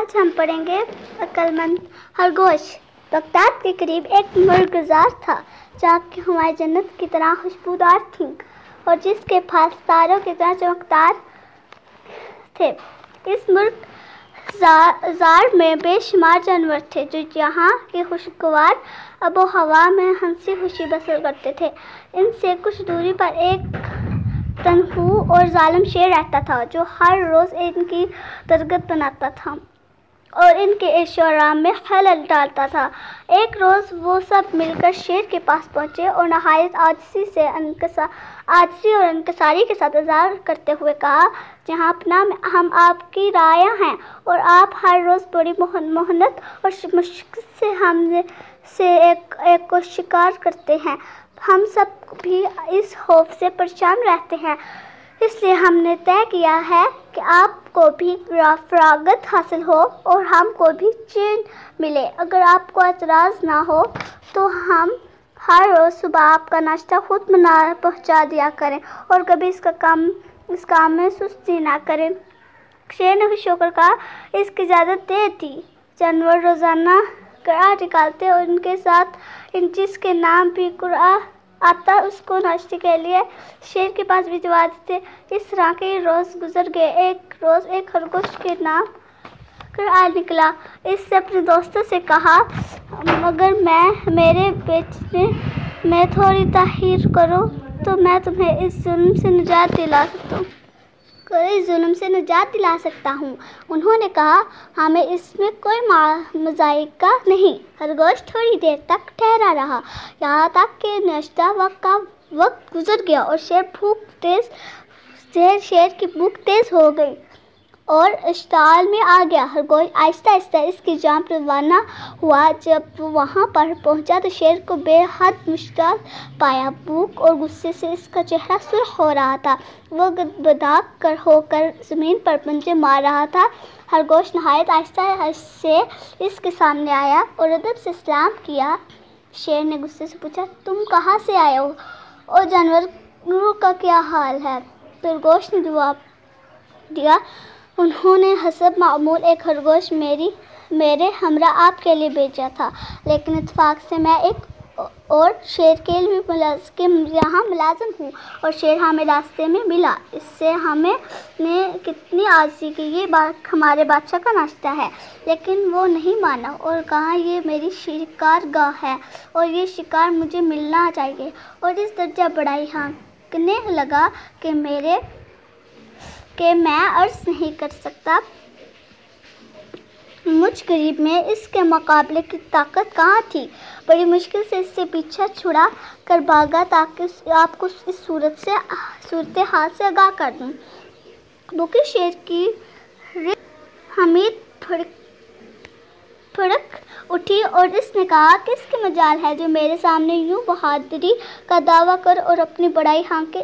آج ہم پڑھیں گے عقلمند خرگوش۔ بغداد کے قریب ایک مرغزار تھا جہاں کی ہوائیں جنت کی طرح خوشبودار تھیں اور جس کے پاس ستاروں کی طرح چمکدار تھے۔ اس مرغزار میں بے شمار جانور تھے جو یہاں کی خوشگوار آب و ہوا میں ہنسی خوشی بسر کرتے تھے۔ ان سے کچھ دوری پر ایک تنحو اور ظالم شیر رہتا تھا جو ہر روز ان کی درگت بناتا تھا اور ان کے عیش و آرام میں خلل ڈالتا تھا۔ ایک روز وہ سب مل کر شیر کے پاس پہنچے اور نہایت عاجزی اور انکساری کے ساتھ اظہار کرتے ہوئے کہا، جناب ہم آپ کی رعایا ہیں اور آپ ہر روز بڑی محنت اور مشقت سے ہم سے ایک کو شکار کرتے ہیں۔ ہم سب بھی اس خوف سے پریشان رہتے ہیں، اس لیے ہم نے طے کیا ہے کہ آپ کو بھی فراغت حاصل ہو اور ہم کو بھی چین ملے۔ اگر آپ کو اعتراض نہ ہو تو ہم ہر روز صبح آپ کا ناشتہ خود پہنچا دیا کریں اور کبھی اس کام میں سستی نہ کریں۔ شیر نے خوش ہو کر کہا، اس کی اجازت دے دی۔ جانور روزانہ قرعہ نکالتے اور ان کے ساتھ جس کے نام بھی قرعہ آتا اس کو ناشتے کے لیے شیر کے پاس بھجوا دیتے۔ اس طرح کئی روز گزر گئے۔ ایک روز ایک خرگوش کے نام قرعہ نکلا۔ اس نے اپنے دوستوں سے کہا، اگر میرے بیچنے میں تھوڑی تاخیر کرو تو میں تمہیں اس ظلم سے نجات دلا سکتا ہوں۔ انہوں نے کہا، ہمیں اس میں کوئی مضائقہ نہیں۔ خرگوش تھوڑی دیر تک ٹھہرا رہا، یہاں تک کہ ناشتہ کا وقت گزر گیا اور شیر کی بھوک تیز ہو گئی اور اشتعال میں آ گیا۔ خرگوش آہستہ آہستہ اس کی جانب روانہ ہوا۔ جب وہ وہاں پر پہنچا تو شیر کو بے حد مشتعل پایا۔ بھوک اور غصے سے اس کا چہرہ سرخ ہو رہا تھا، وہ گدگدا ہو کر زمین پر پنجے مار رہا تھا۔ خرگوش نہایت آہستہ سے اس کے سامنے آیا اور ادب سے سلام کیا۔ شیر نے غصے سے پوچھا، تم کہاں سے آئے ہو اور جانوروں کا کیا حال ہے؟ خرگوش نے جواب دیا، انہوں نے حسب معمول ایک خرگوش میرے ہمراہ آپ کے لیے بھیجا تھا، لیکن اتفاق سے میں ایک اور شیر کے یہاں ملازم ہوں اور شیر ہمیں راستے میں ملا۔ اس سے ہمیں نے کتنی عاجزی کی، یہ ہمارے بادشاہ کا ناشتہ ہے، لیکن وہ نہیں مانا اور کہا یہ میری شکار گاہ ہے اور یہ شکار مجھے ملنا چاہیے، اور اس درجہ بڑائی ہانکنے لگا کہ میں عرض نہیں کر سکتا مجھ غریب میں اس کے مقابلے کی طاقت کہاں تھی۔ بڑی مشکل سے اس سے پیچھا چھڑا کر بھاگا تاکہ آپ کو اس صورتحال سے آگاہ کر دوں۔ بھوکے شیر کی رگ حمید پھڑک اٹھی اور اس نے کہا، کس کی مجال ہے جو میرے سامنے یوں بہادری کا دعویٰ کرے اور اپنی بڑائی ہانکے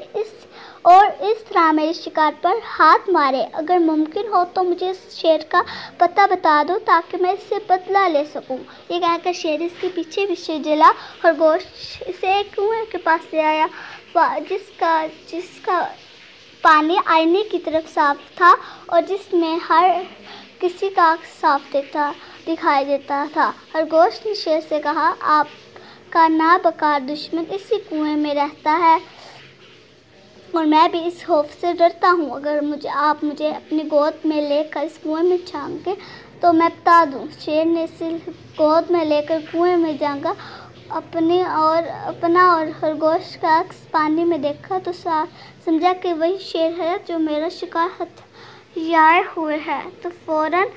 اور اس طرح میرے شکار پر ہاتھ مارے؟ اگر ممکن ہو تو مجھے اس شیر کا پتہ بتا دو تاکہ میں اس سے بدلہ لے سکوں۔ یہ کہہ کر شیر اس کے پیچھے پیچھے چلا۔ خرگوش اسے ایک کنویں کے پاس لے آیا جس کا پانی آئینے کی طرح صاف تھا اور جس میں ہر کسی کا عکس صاف دکھائی دیتا تھا۔ خرگوش نے شیر سے کہا، آپ کا نابکار دشمن اسی کنویں میں رہتا ہے اور میں بھی اس خوف سے ڈرتا ہوں۔ اگر آپ مجھے اپنی گود میں لے کر اس کنویں میں جھانکیں تو میں بتا دوں۔ شیر نے اسے گود میں لے کر کنویں میں جھانکا، اپنا اور خرگوش کا عکس پانی میں دیکھا تو سمجھا کہ وہی شیر ہے جو میرا شکار ہتھیائے ہوئے ہے، تو فوراً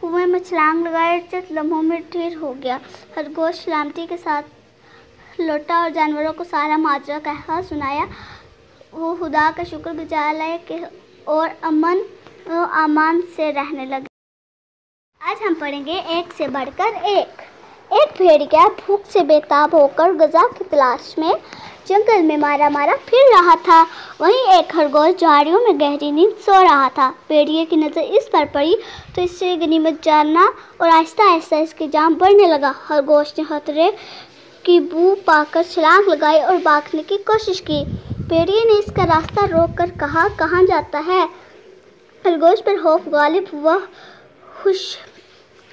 کنویں میں چھلانگ لگائی اور چند لمحوں میں ڈھیر ہو گیا۔ خرگوش سلامتی کے ساتھ لوٹا اور جانوروں کو سارا ماجرا کہہ سنایا۔ وہ خدا کا شکر گزار رہے اور امن و امان سے رہنے لگے۔ آج ہم پڑھیں گے ایک سے بڑھ کر ایک۔ ایک بھیڑیا بھوک سے بے تاب ہو کر غذا کی تلاش میں جنگل میں مارا پھر رہا تھا۔ وہیں ایک خرگوش جھاڑیوں میں گہری نیند سو رہا تھا۔ بھیڑیے کی نظر اس پر پڑی تو اسے غنیمت جانا اور آہستہ آہستہ اس کی جان بڑھنے لگا۔ خرگوش نے خطرے کی بو پا کر چھلانگ لگائی اور بھاگنے کی کوشش کی۔ بھیڑیے نے اس کا راستہ روک کر کہا، کہاں جاتا ہے؟ خرگوش پر خوف غالب ہوا،